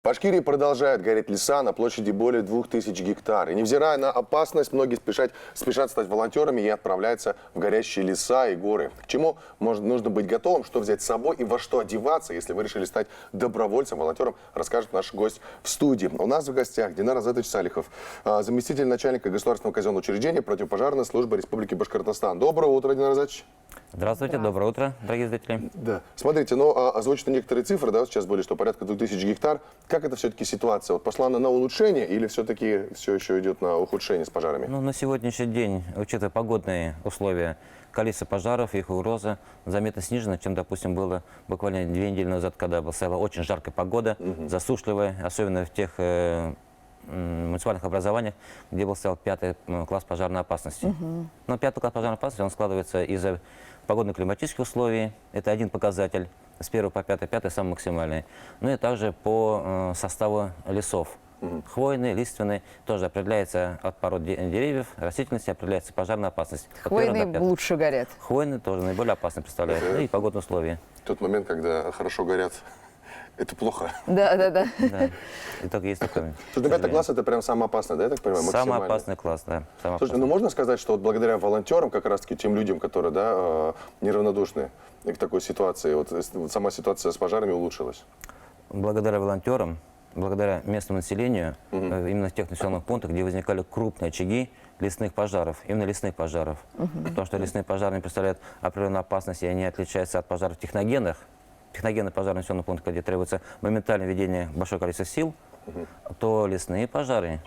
Башкирии продолжают гореть леса на площади более 2000 гектар. И невзирая на опасность, многие спешат стать волонтерами и отправляются в горящие леса и горы. К чему нужно быть готовым, что взять с собой и во что одеваться, если вы решили стать добровольцем, волонтером, расскажет наш гость в студии. У нас в гостях Динар Азатович Салихов, заместитель начальника государственного казенного учреждения противопожарной службы Республики Башкортостан. Доброе утро, Динар Азатович. Здравствуйте, доброе утро, дорогие зрители. Да. Смотрите, озвучены некоторые цифры, да, сейчас были, что порядка 2000 гектар. Как это все-таки ситуация? Вот пошла она на улучшение или все-таки все еще идет на ухудшение с пожарами? Ну, на сегодняшний день, учитывая погодные условия, количество пожаров, их угроза заметно снижена, чем, допустим, было буквально 2 недели назад, когда стояла очень жаркая погода, засушливая, особенно в тех муниципальных образованиях, где был стоял 5-й класс пожарной опасности. Но 5-й класс пожарной опасности, он складывается из-за погодно-климатических условий, это один показатель, с 1 по 5 самый максимальный. Ну и также по составу лесов. Хвойный, лиственный, тоже определяется от пород деревьев, растительности, определяется пожарная опасность. Хвойные лучше горят. Хвойный тоже наиболее опасный представляет, ну и погодные условия. Тот момент, когда хорошо горят, это плохо. Да. И только есть такой. Слушай, 5 класс это прям самый опасный, да, я так понимаю? Самый опасный класс, да. Слушай, ну можно сказать, что вот благодаря волонтерам, как раз таки тем людям, которые, да, неравнодушны к такой ситуации, вот сама ситуация с пожарами улучшилась? Благодаря волонтерам, благодаря местному населению, именно в тех населенных пунктах, где возникали крупные очаги лесных пожаров, именно лесных пожаров. Потому что лесные пожары не представляют определенную опасность, и они отличаются от пожаров техногенных. Техногенный пожарный населенный пункт, где требуется моментальное введение большого количества сил, то лесные пожары,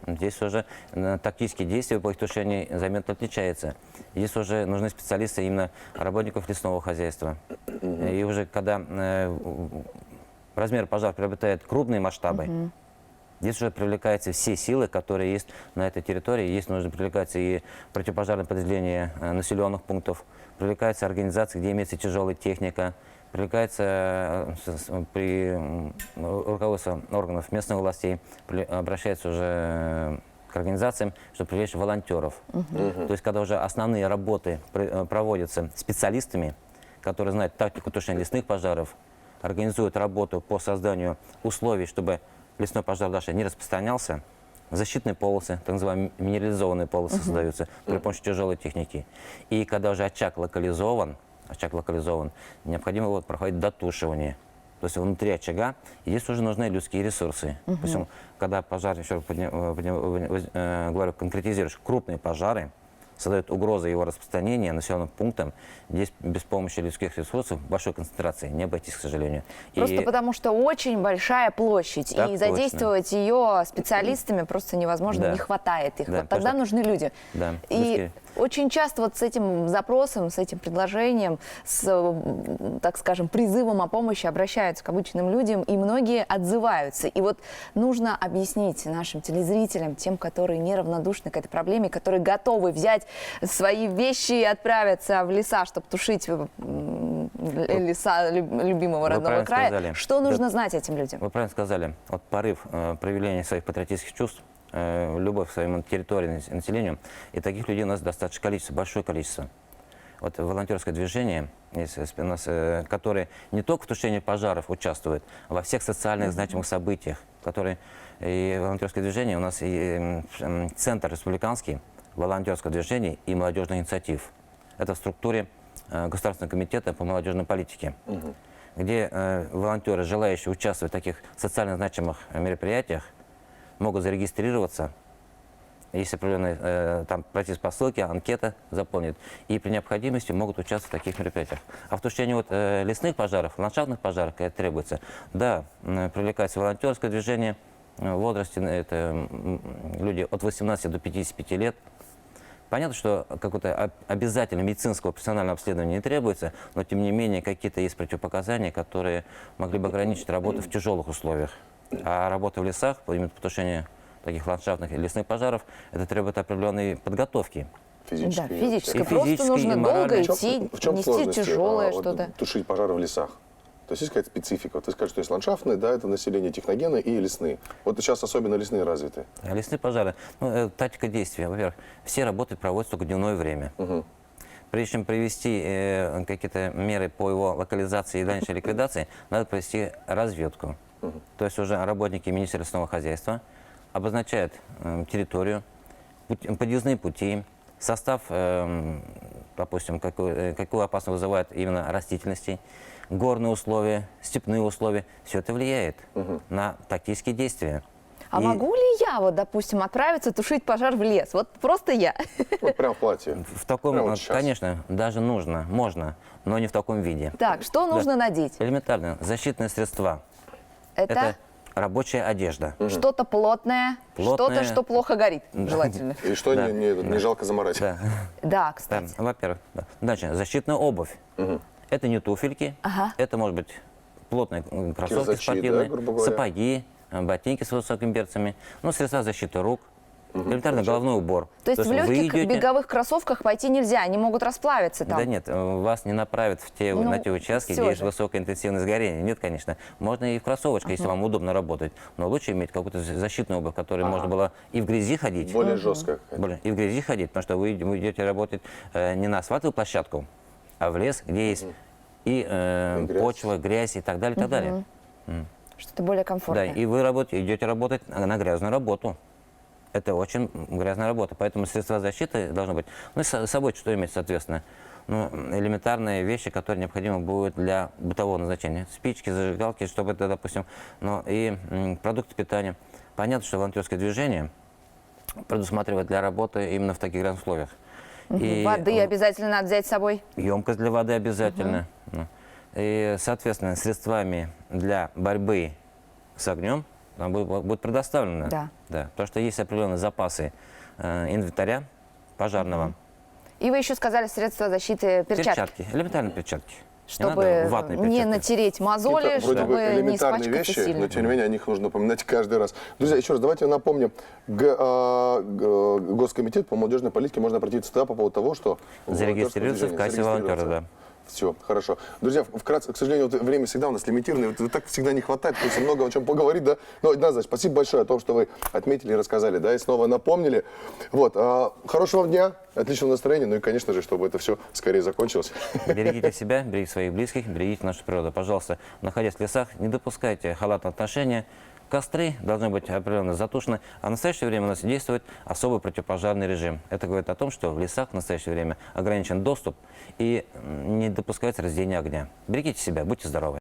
здесь уже тактические действия по их тушению заметно отличаются. Здесь уже нужны специалисты именно работников лесного хозяйства. И уже когда размер пожара приобретает крупные масштабы, здесь уже привлекаются все силы, которые есть на этой территории. Здесь нужно привлекаться и противопожарные подразделения населенных пунктов, привлекаются организации, где имеется тяжелая техника, привлекается при руководстве органов местных властей, обращается уже к организациям, чтобы привлечь волонтеров. То есть, когда уже основные работы проводятся специалистами, которые знают тактику тушения лесных пожаров, организуют работу по созданию условий, чтобы лесной пожар дальше не распространялся, защитные полосы, так называемые минерализованные полосы создаются при помощи тяжелой техники. И когда уже очаг локализован, необходимо вот проходить дотушивание. То есть внутри очага, и здесь уже нужны людские ресурсы. Допустим, когда пожар, еще говорю, конкретизируешь, крупные пожары, создают угрозы его распространения населенным пунктам, здесь без помощи людских ресурсов большой концентрации не обойтись, к сожалению. Просто потому что очень большая площадь, и задействовать ее специалистами просто невозможно, не хватает их. Да, вот тогда нужны люди. Да, и очень часто вот с этим запросом, с этим предложением, с, так скажем, призывом о помощи обращаются к обычным людям, и многие отзываются. И вот нужно объяснить нашим телезрителям, тем, которые неравнодушны к этой проблеме, которые готовы взять свои вещи и отправиться в леса, чтобы тушить леса любимого родного края. Сказали. Что нужно знать этим людям? Вы правильно сказали. Вот порыв проявления своих патриотических чувств, любовь к своей территории, населению, и таких людей у нас достаточно количество, большое количество. Вот волонтерское движение, у нас, которое не только в тушении пожаров участвует, а во всех социальных значимых событиях, которые и волонтерское движение, у нас и Центр республиканский волонтерского движения и молодежных инициатив. Это в структуре Государственного комитета по молодежной политике, где волонтеры, желающие участвовать в таких социально значимых мероприятиях, могут зарегистрироваться, есть определенные, там пройти по ссылке, анкета заполнить, и при необходимости могут участвовать в таких мероприятиях. А в тушении вот, лесных пожаров, ландшафтных пожаров, когда требуется, да, привлекается волонтерское движение, в возрасте это люди от 18 до 55 лет. Понятно, что какого-то обязательного медицинского профессионального обследования не требуется, но тем не менее какие-то есть противопоказания, которые могли бы ограничить работу в тяжелых условиях. А работа в лесах, именно по тушению таких ландшафтных и лесных пожаров, это требует определенной подготовки. Да, физически. Просто нужно долго идти, нести тяжелое что-то. Тушить пожары в лесах. То есть есть какая-то специфика. Вот ты скажешь, что есть ландшафтные, да, это население техногенное и лесные. Вот сейчас особенно лесные развиты. Лесные пожары. Ну, тактика действия. Во-первых, все работы проводятся только в дневное время. Прежде чем провести какие-то меры по его локализации и дальнейшей ликвидации, надо провести разведку. то есть уже работники Министерства лесного хозяйства обозначают территорию, подъездные пути, состав, допустим, какую опасность вызывает именно растительности, горные условия, степные условия. Все это влияет на тактические действия. А И могу ли я, вот, допустим, отправиться тушить пожар в лес? Вот просто я. Вот прям в платье. в таком, Прямо вот сейчас. конечно, даже нужно, можно, но не в таком виде. Так, что нужно надеть? Элементарно, защитные средства. Это Это рабочая одежда. что-то плотное, Плотное. что-то, что плохо горит, желательно. И что не жалко заморать. Да. Да, Да, кстати. во-первых. Да. Дальше, защитная обувь. Это не туфельки, Ага. это может быть плотные кроссовки Кирзачи, спортивные, да, грубо говоря. сапоги, ботинки с высокими берцами, ну, средства защиты рук, элементарно головной убор. То есть в вы легких идете- беговых кроссовках пойти нельзя, они могут расплавиться там. Да нет, вас не направят Ну, на те участки, всё где есть же. высокое интенсивное сгорение. Нет, конечно. Можно и в кроссовочках, если вам удобно работать. Но лучше иметь какую-то защитную обувь, которой можно было и в грязи ходить. Более жесткая какая-то. И в грязи ходить, потому что вы идете работать не на асфальтовую площадку, а в лес, где есть и грязь. почва, грязь и так далее, и так далее. Что-то более Да, комфортное. и вы идете работать на грязную работу. Это очень грязная работа, поэтому средства защиты должны быть. Ну и с собой что иметь, соответственно? Ну, элементарные вещи, которые необходимы будут для бытового назначения. Спички, зажигалки, чтобы это, допустим, ну и продукты питания. Понятно, что волонтерское движение предусматривает для работы именно в таких грязных условиях. И Воды обязательно надо взять с собой. емкость для воды обязательно. Ну. И, соответственно, средствами для борьбы с огнем нам будет предоставлено. Да. Да, потому что есть определенные запасы инвентаря пожарного. И вы еще сказали средства защиты перчатки. Элементарные перчатки. Не Чтобы надо ватные не перчатки. натереть мозоли, Какие-то вроде бы чтобы не элементарные испачкаться вещи, сильно. но тем не менее о них нужно напоминать каждый раз. Друзья, еще раз давайте напомним. Госкомитет по молодежной политике, можно обратиться туда по поводу того, что... Зарегистрироваться в кассе волонтера, да. Все, хорошо. Друзья, вкратце, к сожалению, вот время всегда у нас лимитированное, вот так всегда не хватает, хочется много о чем поговорить, да. Но, Назар, спасибо большое о том, что вы отметили и рассказали, да, и снова напомнили. Вот, хорошего вам дня, отличного настроения, ну и, конечно же, чтобы это все скорее закончилось. Берегите себя, берегите своих близких, берегите нашу природу. Пожалуйста, находясь в лесах, не допускайте халатного отношения. Костры должны быть определенно затушены, а в настоящее время у нас действует особый противопожарный режим. Это говорит о том, что в лесах в настоящее время ограничен доступ и не допускается разведение огня. Берегите себя, будьте здоровы.